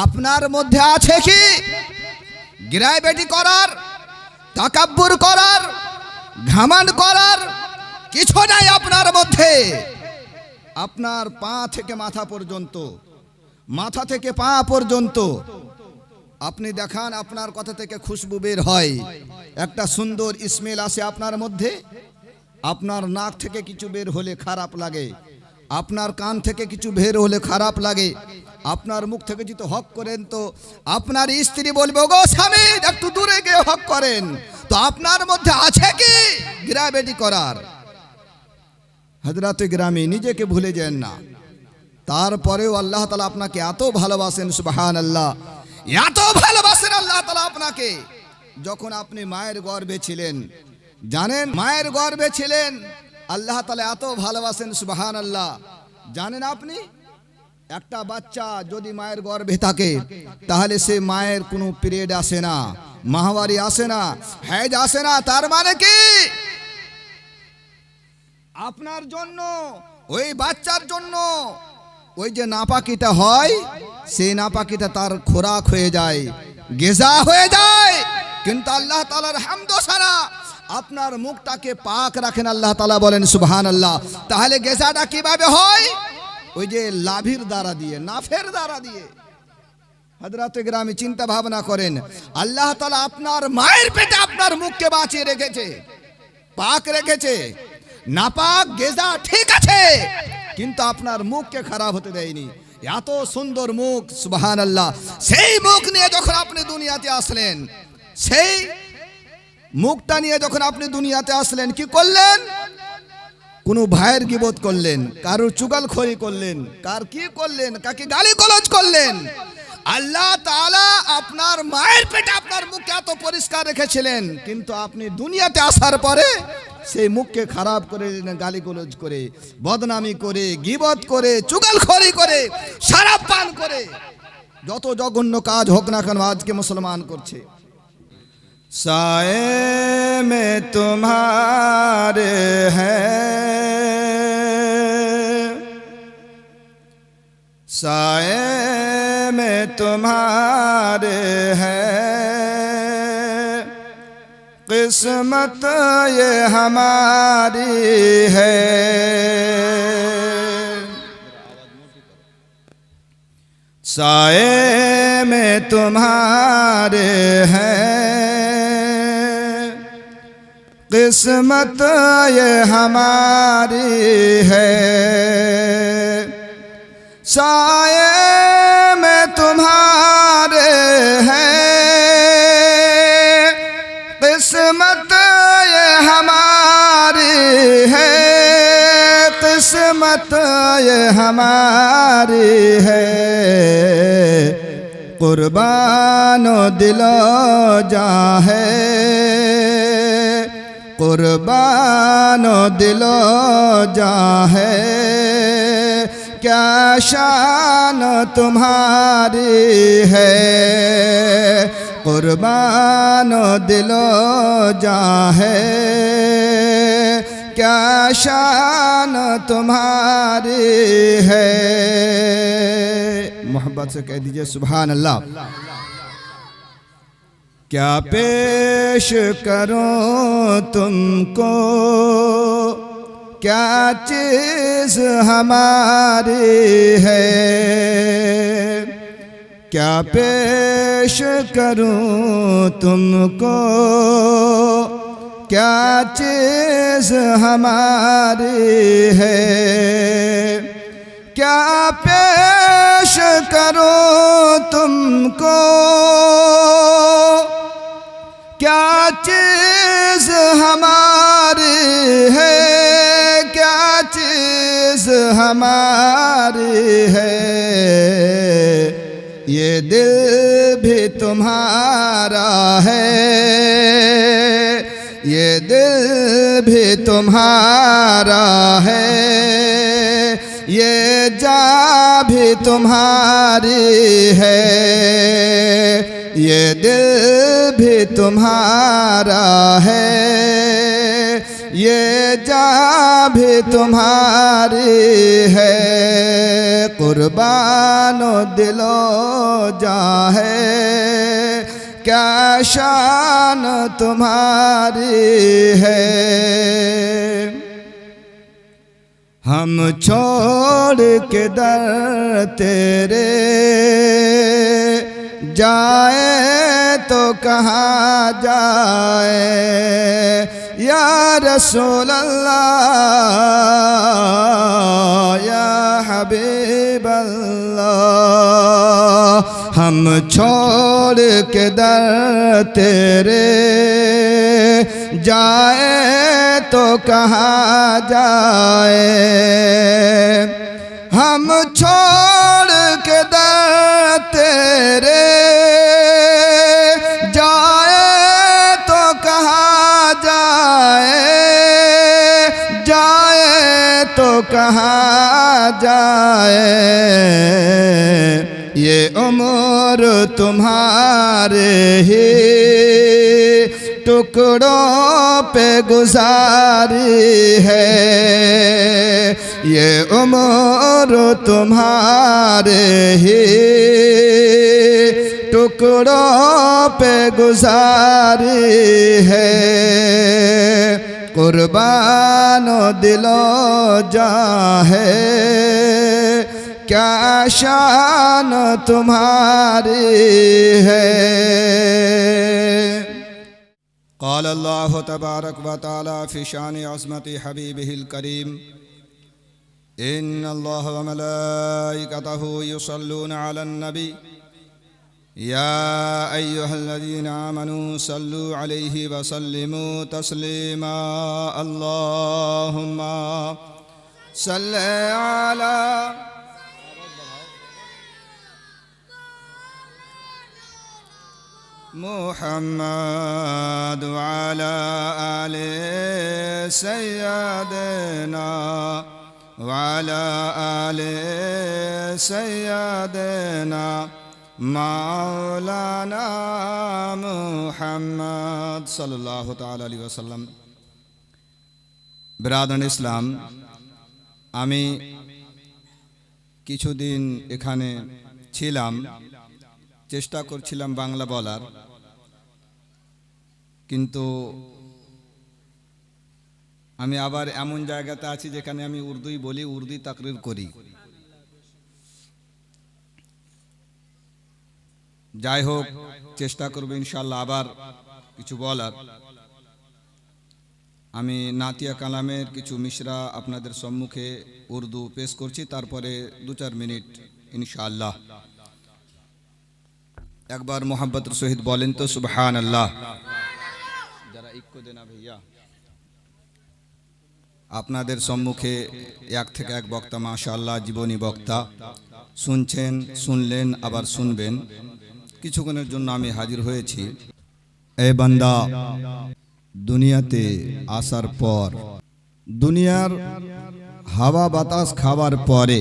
আপনার মধ্যে আছে কি গিরাইবেটি করার, তাকাব্বুর করার, ঘামান করার? কিছু নাই আপনার মধ্যে। আপনার পা থেকে মাথা পর্যন্ত, মাথা থেকে পা পর্যন্ত আপনি দেখান, আপনার কথা থেকে খুশবু বের হয়, একটা সুন্দর স্মেল আসে আপনার মধ্যে। আপনার নাক থেকে কিছু বের হলে খারাপ লাগে, আপনার কান থেকে কিছু বের হলে খারাপ লাগে, আপনার মুখ থেকে যদি হক করেন তো আপনার স্ত্রী বলবে গো স্বামী একটু দূরে গিয়ে হক করেন। তো আপনার মধ্যে আছে কি গিরাবেটি করার? হযরতে গ্রামে নিজেকে ভুলে যান না। তারপরেও আল্লাহ তাআলা আপনাকে এত ভালোবাসেন, সুবহানাল্লাহ, এত ভালোবাসেন আল্লাহ তাআলা আপনাকে। যখন আপনি মায়ের গর্ভে ছিলেন, জানেন মায়ের গর্ভে ছিলেন, আল্লাহ তাআলা এত ভালোবাসেন, সুবহানাল্লাহ। জানেন আপনি একটা বাচ্চা যদি মায়ের গর্ভে থাকে তাহলে সে মায়ের কোনো পিরিয়ড আসে না, মাহওয়ারি আসে না, হাইজ আসে না। তার মানে কি আপনার জন্য, ওই বাচ্চার জন্য ওই যে নাপাকিটা হয়, সেই নাপাকিটা তার খোরাক হয়ে যায়, গেজা হয়ে যায়। কিন্তু আল্লাহ তাআলার হামদ সারা আপনার মুখটাকে পাক রাখেন, আল্লাহ তাআলা বলেন সুবহানাল্লাহ। তাহলে গেজাটা কিভাবে হয়? ওই যে লাভির দ্বারা দিয়ে, নাফের দ্বারা দিয়ে। হযরতে গ্রামে চিন্তা ভাবনা করেন, আল্লাহ তাআলা আপনার মায়ের পেটে আপনার মুখকে বাঁচিয়ে রেখেছে, পাক রেখেছে। নাপাক গেজা ঠিক আছে, কিন্তু আপনার মুখকে খারাপ হতে দেয়নি। এত সুন্দর মুখ, সুবহানাল্লাহ। সেই মুখ নিয়ে যখন আপনি দুনিয়াতে আসলেন, সেই মুখটা নিয়ে যখন আপনি দুনিয়াতে আসলেন, কি করলেন? কোন ভাইয়ের গীবত করলেন, কারোর চুগলখড়ি করলেন, কার কি করলেন, কাকে গালিগালাজ করলেন। আল্লাহ তাআলা আপনার মায়ের পেটে আপনার মুখকে এত পরিষ্কার রেখেছিলেন, কিন্তু আপনি দুনিয়াতে আসার পরে সেই মুখকে খারাপ করে, গালিগালাজ করে, বদনামি করে, গীবত করে, চুগলখড়ি করে, শরাব পান করে, যত জঘন্য কাজ হোক না কেন আজকে মুসলমান করছে। साए में तुम्हारे हैं, साए में तुम्हारे हैं, किस्मत ये हमारी है। साए में तुम्हारे हैं, किस्मत ये हमारी है। साए में तुम्हारे हैं, किस्मत ये हमारी है, किस्मत ये हमारी है। कुर्बानो दिलो जान है, कुर्बानो दिलो जान है, क्या शान तुम्हारी है। कुर्बानो दिलो जान है, क्या शान तुम्हारी है। मोहब्बत से कह दीजिए सुभान अल्लाह। क्या पेश करूं तुमको, क्या चीज़ हमारी है। क्या पेश करूं तुमको, क्या चीज़ हमारी है। क्या पेश करूं तुमको, क्या चीज़ हमारी है, क्या चीज़ हमारी है। ये दिल भी तुम्हारा है, ये दिल भी तुम्हारा है, ये जान भी तुम्हारी है। ये दिल भी तुम्हारा है, ये जान भी तुम्हारी है, कुर्बानो दिलो जान है, क्या शान तुम्हारी है। हम छोड़ के दर तेरे जाए तो कहाँ जाए, या रसूल अल्लाह या हबीब अल्लाह। हम छोड़ के दर तेरे जाए तो कहाँ जाए, हम छोड़ के दर तेरे जाए तो कहाँ जाए, जाए तो कहाँ जाए। ये उम्र तुम्हारे ही टुकड़ों पे गुजारी है, ये उम्र तुम्हारे ही टुकड़ों पे गुजारी है, कुर्बानो दिलो जान है, क्या शान तुम्हारी है। क़ाल अल्लाह तबारक व तआला फ़ी शान अज़मति हबीबिहिल करीम, इन्नल्लाह व मलाइकतहु युसल्लूना अलन नबी, या अय्युहल्लज़ीना आमनू सल्लू अलैहि व सल्लिमू तस्लीमा। अल्लाहुम्मा सल्लि अला मुहम्मद व अला आले सय्यदना व अला आले सय्यदना मौलाना मुहम्मद सल्लल्लाहु ताला अलैहि वसल्लम। बिरादरान इस्लाम, আমি কিছুদিন এখানে ছিলাম, চেষ্টা করছিলাম বাংলা বলার, কিন্তু আমি আবার এমন জায়গাতে আছি যেখানে আমি উর্দুই বলি, উর্দুই তাকরির করি। যাই হোক, চেষ্টা করব ইনশাআল্লাহ আবার কিছু বলার। আমি নাতিয়া কালামের কিছু মিশরা আপনাদের সম্মুখে উর্দু পেশ করছি, তারপরে 2-4 মিনিট ইনশাআল্লাহ। একবার মোহাব্বতের সহিত বলেন তো সুবহানাল্লাহ। যারা ইক্কো দেনা ভাইয়া, আপনাদের সম্মুখে এক থেকে এক বক্তা, মাশাআল্লাহ জীবনী বক্তা, শুনছেন, শুনলেন, আবার শুনবেন। কিছুক্ষণের জন্য আমি হাজির হয়েছি। এ বান্দা, দুনিয়াতে আসার পর, দুনিয়ার হাওয়া বাতাস খাওয়ার পরে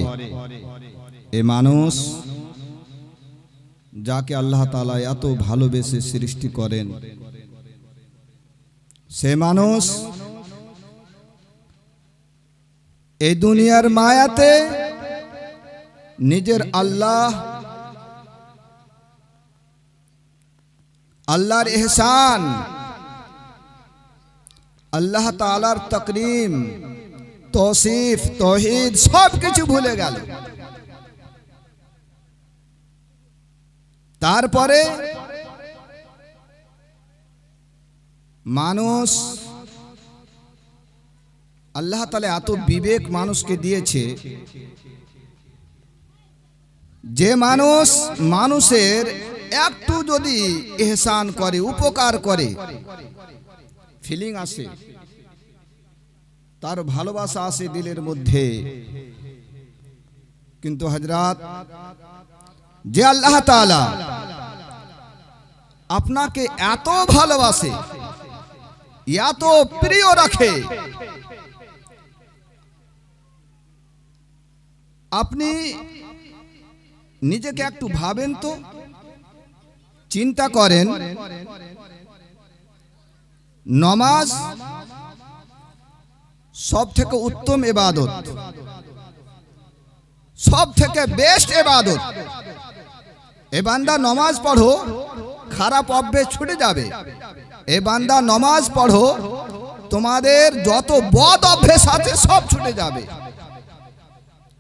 এ মানুষ যাকে আল্লাহ তাআলা এত ভালোবেসে সৃষ্টি করেন, সে মানুষ এই দুনিয়ার মায়াতে নিজের আল্লাহর ইহসান, আল্লাহ তাআলার তাকরীম, তৌসিফ, তাওহীদ সব কিছু ভুলে গেল। তারপরে মানুষ, আল্লাহ তাআলা এত বিবেক মানুষকে দিয়েছে যে মানুষ মানুষের একটু যদি ইহসান করে, উপকার করে, ফিলিং আসে, তার ভালোবাসা আসে দিলের মধ্যে। কিন্তু হযরত, যে আল্লাহ তাআলা আপনাকে এত ভালোবাসে, এত প্রিয় রাখে, আপনি নিজেকে একটু ভাবেন তো, চিন্তা করেন। নমাজ সব থেকে উত্তম ইবাদত, সব থেকে বেস্ট ইবাদত। এ বান্দা নামাজ পড়ো, খারাপ অভ্যেস ছুটে যাবে। এ বান্দা নামাজ পড়ো, তোমাদের যত বদ অভ্যেস আছে সব ছুটে যাবে।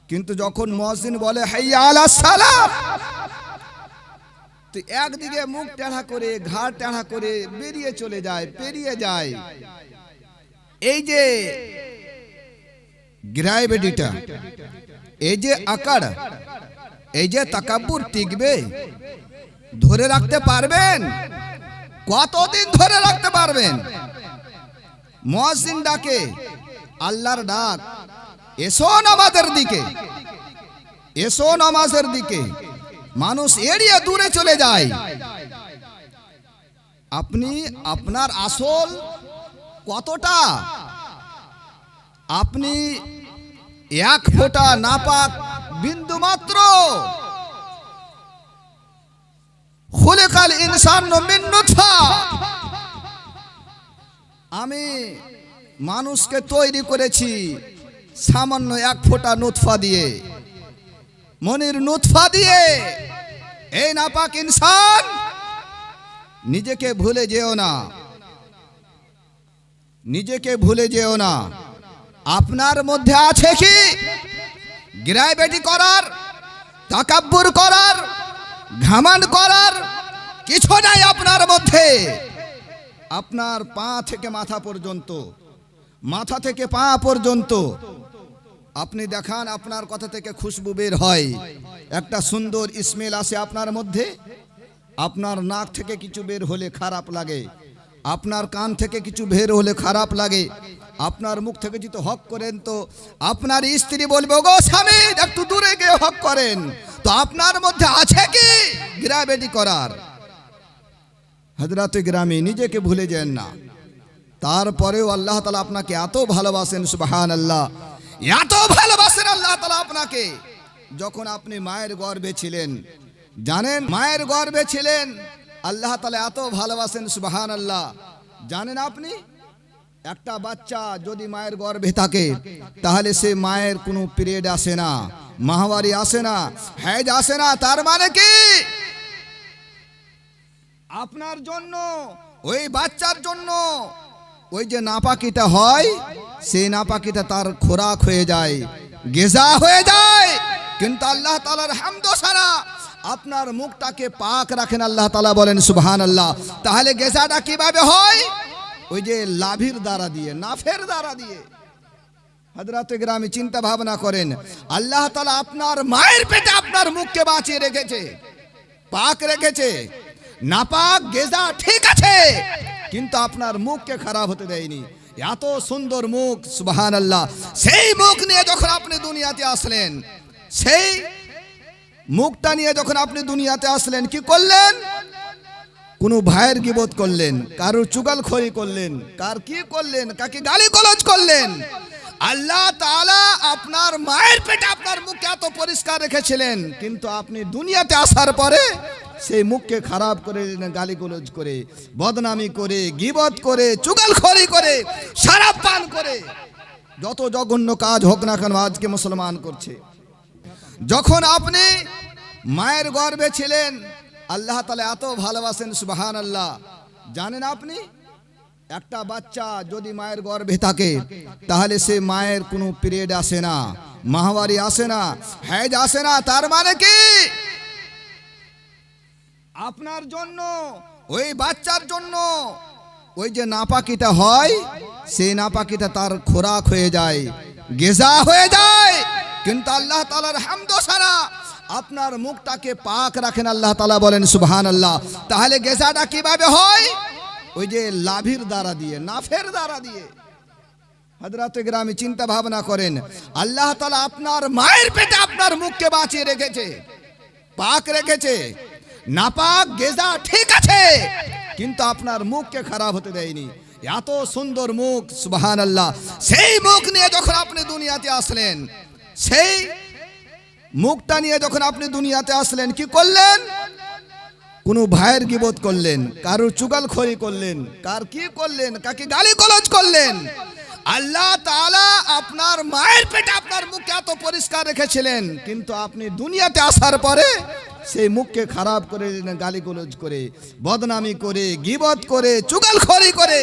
কিন্তু যখন মুয়াজ্জিন বলে হাইয়া আলাস সালাহ, তো একদিকে মুখ টেढ़ा করে ঘাড় টেढ़ा করে বেরিয়ে চলে যায়, পেরিয়ে যায়। এই যে গ্রাভিটিটা, এই যে আকার, এই যে তাকাব্বুর টিকবে? ধরে রাখতে পারবেন? কতদিন ধরে রাখতে পারবেন? মুয়াজ্জিন ডাকে, আল্লাহর ডাক, এসো নামাজের দিকে, এসো নামাজের দিকে। মানুষ এড়িয়ে দূরে চলে যায়। আপনি আপনার আসল কতটা? আপনি এক ফোঁটা নাপাক বিন্দু মাত্র। খুলিকাল ইনসানু মিন নুতফা, আমি মানুষকে তৈরি করেছি সামান্য এক ফোঁটা নুতফা দিয়ে, মনির নুতফা দিয়ে। এই নাপাক ইনসান, নিজেকে ভুলে যেও না, নিজেকে ভুলে যেও না। আপনার মধ্যে আছে কি গ্রাভিটি করার, তাকাব্বুর করার, ঘামান করার? কিছু নাই আপনার মধ্যে। আপনার পা থেকে মাথা পর্যন্ত, মাথা থেকে পা পর্যন্ত আপনি দেখান, আপনার কথা থেকে খুশবু বের হয়, একটা সুন্দর স্মেল আসে আপনার মধ্যে। আপনার নাক থেকে কিছু বের হলে খারাপ লাগে, আপনার কান থেকে কিছু বের হলে খারাপ লাগে, আপনার মুখ থেকে যদি হক করেন তো আপনার স্ত্রী বলবে, গো স্বামী একটু দূরে গিয়ে হক করেন। তো আপনার মধ্যে আছে কি গ্রাভিটি করার? হযরত গ্রামে নিজেকে ভুলে যান না। তারপরেও আল্লাহ তাআলা আপনাকে এত ভালোবাসেন, সুবহানাল্লাহ, এত ভালোবাসেন আল্লাহ তাআলা আপনাকে। যখন আপনি মায়ের গর্ভে ছিলেন, জানেন মায়ের গর্ভে ছিলেন, আল্লাহ তাআলা এত ভালোবাসেন, সুবহানাল্লাহ। জানেন আপনি একটা বাচ্চা যদি মায়ের গর্ভে থাকে তাহলে সে মায়ের কোনো পিরিয়ড আসে না, মাহওয়ারি আসে না, হাইজ আসে না। তার মানে কি আপনার জন্য, ওই বাচ্চার জন্য ওই যে নাপাকিটা হয়, সেই নাপাকিটা তার খোরাক হয়ে যায়, গিজা হয়ে যায়। কিন্তু আল্লাহ তাআলার হামদ সারা আপনার মুখটাকে পাক রাখেন, আল্লাহ তাআলা বলেন সুবহানাল্লাহ। তাহলে গিজাটা কিভাবে হয়? ওই যে লাভির দ্বারা দিয়ে, নাফের দ্বারা দিয়ে। হযরত গ্রামে চিন্তা ভাবনা করেন, আল্লাহ তাআলা আপনার মায়ের পেটে আপনার মুখকে বাঁচিয়ে রেখেছে, পাক রেখেছে। নাপাক গেজা ঠিক আছে, কিন্তু আপনার মুখকে খারাপ হতে দেয়নি। এত সুন্দর মুখ, সুবহানাল্লাহ। সেই মুখ নিয়ে যখন আপনি দুনিয়াতে আসলেন, সেই মুখটা নিয়ে যখন আপনি দুনিয়াতে আসলেন, কি করলেন? কোনো ভাইয়ের গীবত করলেন, কারোর চুগলখড়ি করলেন, কার কি করলেন, কাকে গালিগালাজ করলেন। আল্লাহ তাআলা আপনার মায়ের পেটে আপনার মুখকে এত পরিষ্কার রেখেছিলেন, কিন্তু আপনি দুনিয়াতে আসার পরে সেই মুখকে খারাপ করে, গালিগালাজ করে, বদনামি করে, গীবত করে, চুগলখড়ি করে, শরাব পান করে, যত জঘন্য কাজ হোক না কেন আজকে মুসলমান করছে। যখন আপনি মায়ের গর্ভে ছিলেন, আল্লাহ তাআলা এত ভালোবাসেন, সুবহানাল্লাহ। জানেন আপনি একটা বাচ্চা যদি মায়ের গর্ভে থাকে তাহলে সে মায়ের কোনো পিরিয়ড আসে না, মাহওয়ারি আসে না, হাইজ আসে না। তার মানে কি আপনার জন্য, ওই বাচ্চার জন্য ওই যে নাপাকিটা হয়, সেই নাপাকিটা তার খোরাক হয়ে যায়, গিজা হয়ে যায়। কিন্তু আল্লাহ তাআলার হামদ সারা আপনার মুখটাকে পাক রাখেন, আল্লাহ তাআলা বলেন সুবহানাল্লাহ। তাহলে গেজাটা কিভাবে হয়? ওই যে লাভির দ্বারা দিয়ে, নাফের দ্বারা দিয়ে। হযরত গ্রামে চিন্তা ভাবনা করেন, আল্লাহ তাআলা আপনার মায়ের পেটে আপনার মুখকে বাঁচিয়ে রেখেছে, পাক রেখেছে। নাপাক গেজা ঠিক আছে, কিন্তু আপনার মুখকে খারাপ হতে দেয়নি। এত সুন্দর মুখ, সুবহানাল্লাহ। সেই মুখ নিয়ে যখন আপনি দুনিয়াতে আসলেন, সেই মুখটা নিয়ে যখন আপনি দুনিয়াতে আসলেন, কি করলেন? কোনো ভাইয়ের গীবত করলেন, কারোর চুগলখড়ি করলেন, কার কি করলেন, কাকে গালিগালাজ করলেন। আল্লাহ তাআলা আপনার মায়ের পেটে আপনার মুখকে এত পরিষ্কার রেখেছিলেন, কিন্তু আপনি দুনিয়াতে আসার পরে সেই মুখকে খারাপ করে, গালিগালাজ করে, বদনামি করে, গীবত করে, চুগলখড়ি করে,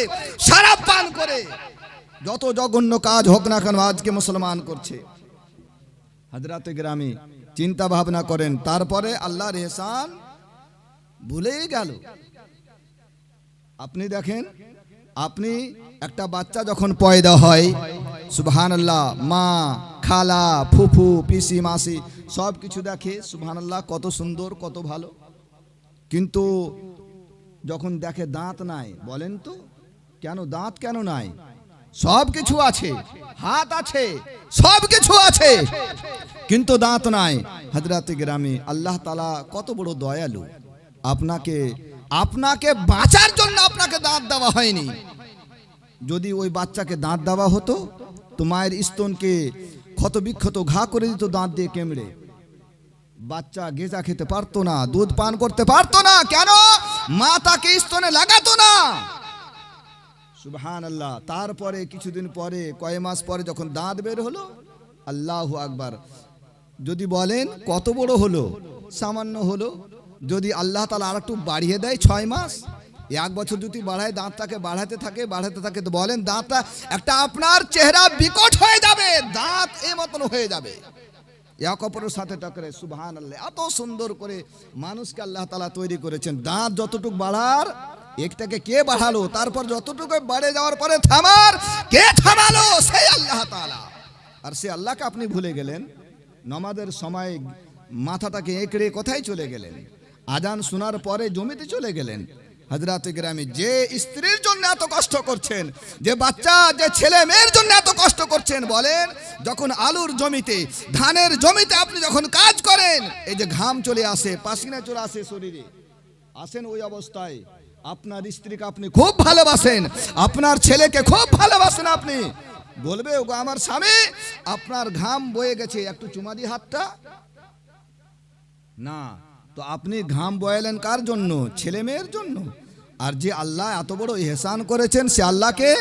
শরাব পান করে, যত জঘন্য কাজ হোক না কেন আজকে মুসলমান করছে। হযরতে গ্রামে চিন্তা ভাবনা করেন, তারপরে আল্লাহর ইহসান ভুলেই গেল। আপনি দেখেন, আপনি একটা বাচ্চা যখন পয়দা হয়, সুবহানাল্লাহ, মা, খালা, ফুফু, পিসি, মাসি সব কিছু দেখে, সুবহানাল্লাহ, কত সুন্দর, কত ভালো। কিন্তু যখন দেখে দাঁত নাই, বলেন তো কেন দাঁত কেন নাই? সব কিছু আছে, হাত আছে, সব কিছু আছে, কিন্তু দাঁত নাই। হযরতে গ্রামে আল্লাহ তাআলা কত বড় দয়ালু, আপনাকে বাঁচার জন্য আপনাকে দাঁত দেওয়া হয়নি। যদি ওই বাচ্চাকে দাঁত দেওয়া হতো তো মায়ের স্তনকে ক্ষত বিক্ষত ঘা করে দিত দাঁত দিয়ে কেমড়ে। বাচ্চা গেজা খেতে পারতো না, দুধ পান করতে পারতো না, কেন? মা তাকে স্তনে লাগাতো না। সুবহানাল্লাহ। তারপরে কিছুদিন পরে, কয় মাস পরে যখন দাঁত বের হলো, আল্লাহু আকবার, যদি বলেন কত বড় হলো? সামান্য হলো। যদি আল্লাহ তাআলা আর একটু বাড়িয়ে দেয় 6 মাস, 1 বছর যদি বাড়ায়, দাঁতটাকে বাড়াতে থাকে, তো বলেন দাঁতটা একটা আপনার চেহারা বিকট হয়ে যাবে, দাঁত এই মতন হয়ে যাবে, এক অপরের সাথে টকরে। সুবহানাল্লাহ। এত সুন্দর করে মানুষকে আল্লাহ তাআলা তৈরি করেছেন। দাঁত যতটুকু বাড়ার, একটাকে কে বাড়ালো? তারপর যতটুকু বাড়ে যাওয়ার পরে থামার কে থামালো? সেই আল্লাহ তাআলা। আর সেই আল্লাহকে আপনি ভুলে গেলেন। নামাজের সময় মাথাটাকে একড়ে কোথায় চলে গেলেন? আজান শোনার পরে জমিতে চলে গেলেন। হযরতে গ্রামে যে স্ত্রীর জন্য এত কষ্ট করছেন, যে বাচ্চা, যে ছেলে মেয়ের জন্য এত কষ্ট করছেন, বলেন যখন আলুর জমিতে, ধানের জমিতে আপনি যখন কাজ করেন, এই যে ঘাম চলে আসে, পাসিনা চলে আসে শরীরে, আসেন ওই অবস্থায় আপনার স্ত্রীকে আপনি খুব ভালোবাসেন, আপনার ছেলেকে খুব ভালোবাসেন, আপনি বলবে ওগো আমার স্বামী, আপনার ঘাম বয়ে গেছে, একটু চুমা দি হাতটা। না, তো আপনি ঘাম বয়ালেন কার জন্য? ছেলে মেয়ের জন্য। আর যে আল্লাহ এত বড় ইহসান করেছেন, সে আল্লাহকে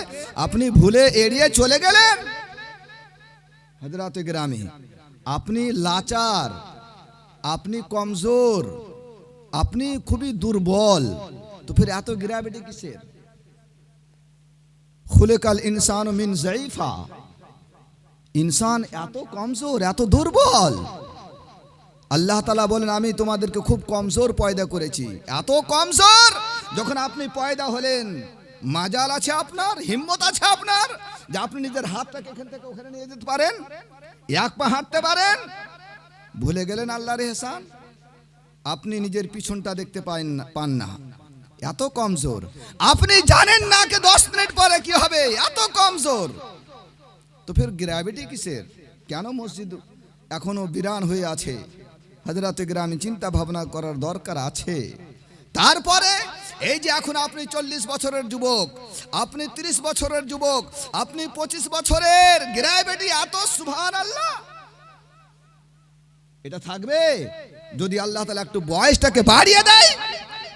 আপনি ভুলে এড়িয়ে চলে গেলেন। হযরতে গ্রামে আপনি লাচার, আপনি কমজোর, আপনি খুবই দুর্বল, তো ফির এত গ্র্যাভিটি কিসের? খুলিকাল ইনসানু মিন যায়ফা, ইনসান এত কমজোর, এত দুর্বল। আল্লাহ তাআলা বলেন আমি তোমাদেরকে খুব কমজোর পয়দা করেছি। এত কমজোর, যখন আপনি পয়দা হলেন, মাজাল আছে আপনার, হিম্মত আছে আপনার, যে আপনি নিজের হাতটাকে এখান থেকে ওখানে নিয়ে যেতে পারেন, এক পা হাঁটতে পারেন। ভুলে গেলেন আল্লাহর ইহসান। আপনি নিজের পিছনটা দেখতে পান না, এত কমজোর। আপনি জানেন না যে 10 মিনিট পরে কি হবে, এত কমজোর। তো ফের গ্র্যাভিটি কিসের? কেন মসজিদ এখনো বিরান হয়ে আছে? হযরতে গ্রামে চিন্তা ভাবনা করার দরকার আছে। তারপরে এই যে এখন আপনি 40 বছরের যুবক, আপনি 30 বছরের যুবক, আপনি 25 বছরের, গ্র্যাভিটি এত, সুবহানাল্লাহ। এটা থাকবে যদি আল্লাহ তাআলা একটু বয়সটাকে বাড়িয়ে দেয়।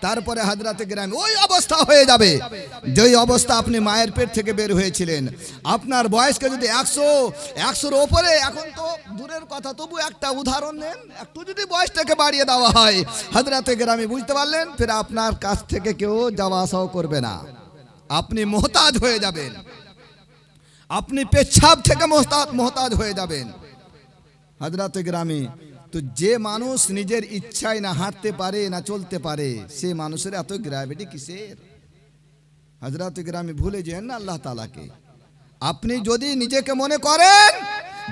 তারপরে হযরতে গ্রামে ওই অবস্থা হয়ে যাবে যেই অবস্থা আপনি মায়ের পেট থেকে বের হয়েছিলেন। আপনার বয়সকে যদি 100-100-এর ওপরে, এখন তো দূরের কথা, তবু একটা উদাহরণ নেন, একটু যদি বয়সটাকে বাড়িয়ে দেওয়া হয়, হযরতে গ্রামে বুঝতে পারলেন, ফির আপনার কাছ থেকে কেউ যাওয়া আসাও করবে না, আপনি মোহতাজ হয়ে যাবেন, আপনি পেচ্ছাব থেকে মোহতাজ হয়ে যাবেন। হযরতে গ্রামে তো যে মানুষ নিজের ইচ্ছায় না হাঁটতে পারে, না চলতে পারে, সে মানুষের এত গ্র্যাভিটি কিসের? হযরতে গ্রামে ভুলে যান না আল্লাহ তাআলাকে। আপনি যদি নিজেকে মনে করেন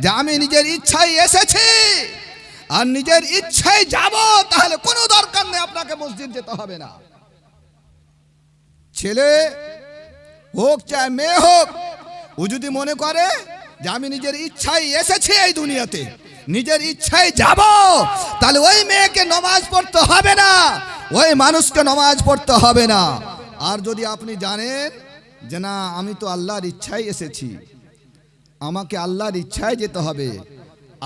যে আমি নিজের ইচ্ছায় এসেছি আর নিজের ইচ্ছায় যাব, তাহলে কোনো দরকার নেই, আপনাকে মসজিদ যেতে হবে না। ছেলে হোক চাই মেয়ে হোক, ও যদি মনে করে যে আমি নিজের ইচ্ছায় এসেছি এই দুনিয়াতে, নিজের ইচ্ছায় যাব, তাহলে ওই মেয়েকে নামাজ পড়তে হবে না, ওই মানুষকে নামাজ পড়তে হবে না। আর যদি আপনি জানেন যে না আমি তো আল্লাহর ইচ্ছায় এসেছি, আমাকে আল্লাহর ইচ্ছায় যেতে হবে,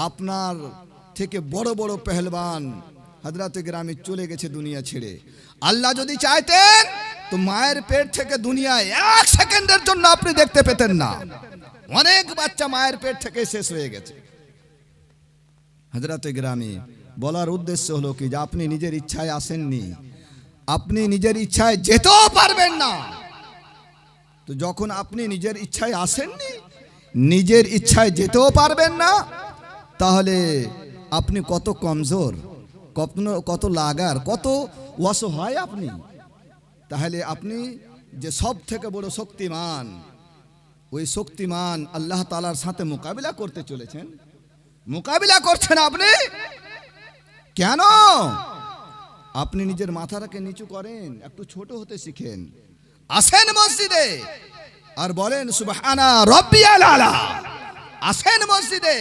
আপনার থেকে বড় বড় পেহলবান হযরতে গ্রামে চলে গেছে দুনিয়া ছেড়ে। আল্লাহ যদি চাইতেন তো মায়ের পেট থেকে দুনিয়ায় 1 সেকেন্ডের জন্য আপনি দেখতে পেতেন না। অনেক বাচ্চা মায়ের পেট থেকে শেষ হয়ে গেছে। হযরতে গ্রামে বলার উদ্দেশ্য হলো কি যে আপনি নিজের ইচ্ছায় আসেননি, আপনি নিজের ইচ্ছায় যেতেও পারবেন না। তো যখন আপনি নিজের ইচ্ছায় আসেননি, নিজের ইচ্ছায় যেতেও পারবেন না, তাহলে আপনি কত কমজোর, কত লাগার, কত অসহায় আপনি। তাহলে আপনি যে সব থেকে বড় শক্তিমান, ওই শক্তিমান আল্লাহ তাআলার সাথে মোকাবিলা করতে চলেছেন, মোকাবিলা করছেন আপনি কেন? আপনি নিজের মাথাটাকে নিচু করেন, একটু ছোট হতে শিখেন, আসেন মসজিদে আর বলেন সুবহানা রাব্বিয়াল আলা। আসেন মসজিদে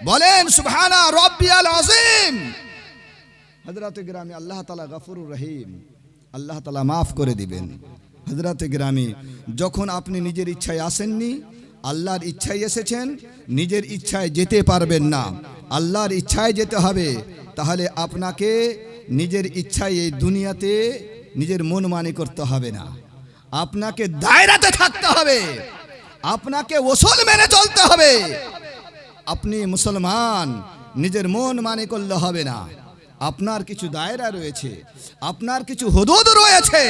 বলেন সুবহানা রাব্বিয়াল আযীম। হযরতে গ্রামে আল্লাহ তাআলা গফুরুর রহিম, আল্লাহ তাআলা মাফ করে দিবেন। হযরতে গ্রামে যখন আপনি নিজের ইচ্ছায় আসেননি, আল্লাহর ইচ্ছায় এসেছেন, নিজের ইচ্ছায় যেতে পারবেন না, আল্লাহর ইচ্ছায় যেতে হবে। তাহলে আপনাকে নিজের ইচ্ছায় এই দুনিয়াতে নিজের মন মানি করতে হবে না, আপনাকে দায়রাতে থাকতে হবে, আপনাকে ওসল মেনে চলতে হবে। আপনি মুসলমান, নিজের মন মানি করলে হবে না। আপনার কিছু দায়রা রয়েছে, আপনার কিছু হুদুদ রয়েছে,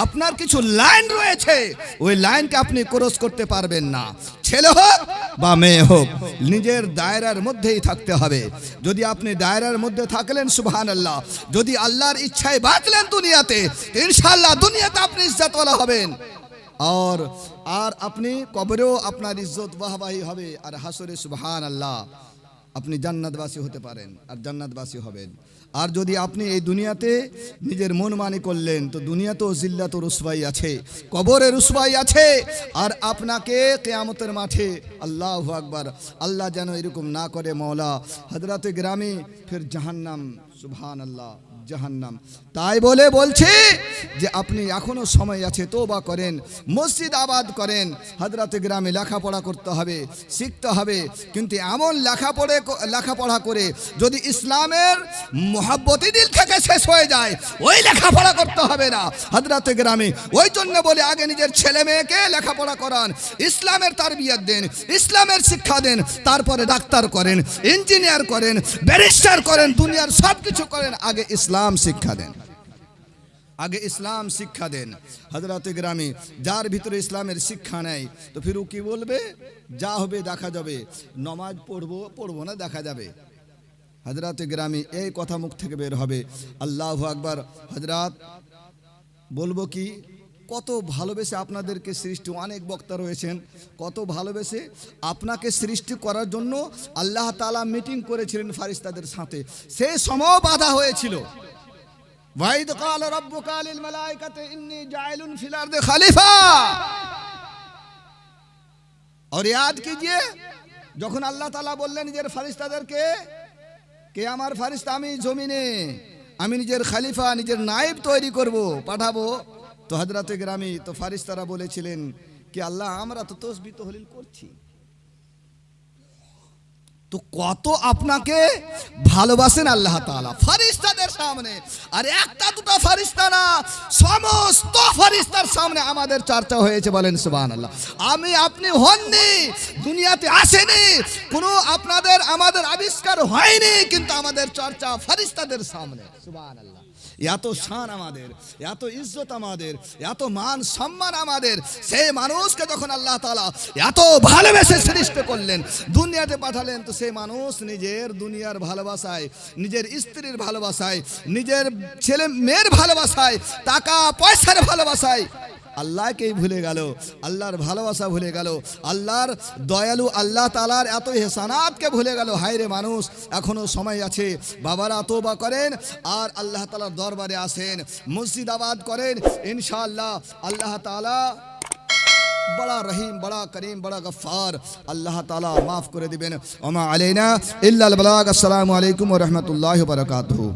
আপনার কিছু লাইন রয়েছে, ওই লাইনকে আপনি ক্রস করতে পারবেন না। ছেলে হোক বা মেয়ে হোক, নিজের দায়রার মধ্যেই থাকতে হবে। যদি আপনি দায়রার মধ্যে থাকলেন সুবহানাল্লাহ, যদি আল্লাহর ইচ্ছায় বাঁচলেন দুনিয়াতে, ইনশাআল্লাহ দুনিয়াতে আপনি ইজ্জতওয়ালা হবেন। আর আপনি কবরেও আপনার ইজ্জত বাহবাহি হবে, আর হাসরে সুবহানাল্লাহ আপনি জান্নাতবাসী হতে পারেন আর জান্নাতবাসী হবেন। আর যদি আপনি এই দুনিয়াতে নিজের মন মানি করলেন, তো দুনিয়াতেও জিল্লাত ও রুসওয়াই আছে, কবরে রুসওয়াই আছে, আর আপনাকে কিয়ামতের মাঠে আল্লাহু আকবার, আল্লাহ যেন এরকম না করে মওলা। হযরতে গ্রামে ফির জাহান্নাম, সুবহানাল্লাহ জাহান্নাম। তাই বলে বলছি যে আপনি এখনো সময় আছে, তওবা করেন, মসজিদ আবাদ করেন। হযরতে গ্রামে লেখাপড়া করতে হবে, শিখতে হবে, কিন্তু এমন লেখাপড়া করে যদি ইসলামের মুহাব্বতি দিল থেকে শেষ হয়ে যায়, ওই লেখাপড়া করতে হবে না। হযরতে গ্রামে ওই জন্য বলে আগে নিজের ছেলে মেয়েকে লেখাপড়া করান, ইসলামের তারবিয়ত দেন, ইসলামের শিক্ষা দেন, তারপরে ডাক্তার করেন, ইঞ্জিনিয়ার করেন, ব্যারিস্টার করেন, দুনিয়ার সব কিছু করেন, আগে ইসলাম শিক্ষা দেন, আগে ইসলাম শিক্ষা দেন। হযরতে গ্রামে যার ভিতরে ইসলামের শিক্ষা নেই, তো ফির ও কি বলবে? যা হবে দেখা যাবে, নামাজ পড়বো না দেখা যাবে। হযরতে গ্রামে এই কথা মুখ থেকে বের হবে, আল্লাহু আকবার। হযরত বলবো কি, কত ভালোবেসে আপনাদেরকে সৃষ্টি, অনেক বক্তা রয়েছেন, কত ভালোবেসে আপনাকে সৃষ্টি করার জন্য আল্লাহ তাআলা মিটিং করেছিলেন ফারিস্তাদের সাথে, সেই সময় বাধা হয়েছিল। ওয়াইদ ক্বাল রাব্বুকা লিল মালাইকাতি ইন্নী জাইলুন ফিল আরদি খলিফা। और याद कीजिए, যখন আল্লাহ তাআলা বললেন নিজের ফারিস্তাদেরকে, কে আমার ফারিস্তা, আমি জমিনে আমি নিজের খলিফা, নিজের নায়েব তৈরি করব, পাঠাবো। তো হযরতে গ্রামে তো ফারিস্তারা বলেছিলেন কি, আল্লাহ আমরা তো তাসবিহ তাহলিল করছি। তো কত আপনাকে ভালোবাসেন আল্লাহ তাআলা ফারিস্তাদের সামনে, আর একটা দুটো ফারিস্তা না, সমস্ত ফারিস্তার সামনে আমাদের চর্চা হয়েছে, বলেন সুবহানাল্লাহ। আমি আপনি হননি, দুনিয়াতে আসেনি, কোনো আপনাদের আমাদের আবিষ্কার হয়নি, কিন্তু আমাদের চর্চা ফারিস্তাদের সামনে। সুবহানাল্লাহ। এত শান আমাদের, এত ইজ্জত আমাদের, এত মান সম্মান আমাদের। সেই মানুষকে যখন আল্লাহ তাআলা এত ভালোবেসে সৃষ্টি করলেন, দুনিয়াতে পাঠালেন, তো সেই মানুষ নিজের দুনিয়ার ভালোবাসায়, নিজের স্ত্রীর ভালোবাসায়, নিজের ছেলে মেয়ের ভালোবাসায়, টাকা পয়সার ভালোবাসায় আল্লাহকেই ভুলে গেল, আল্লাহর ভালোবাসা ভুলে গেল, আল্লাহর দয়ালু আল্লাহ তাআলার এত ইহসানাতকে ভুলে গেল। হায়রে মানুষ, এখনো সময় আছে, বাবারা তওবা করেন আর আল্লাহ তাআলার দরবারে আসেন, মসজিদ আবাদ করেন, ইনশাআল্লাহ আল্লাহ তাআলা बड़ा रहीम, बड़ा करीम, बड़ा गफ्फार, अल्लाह ताला माफ़ कर दिबेन। वमा अलैना इल्ला अल बलाग। अस्सलामु अलैकुम व रहमतुल्लाहि व बरकातुहू।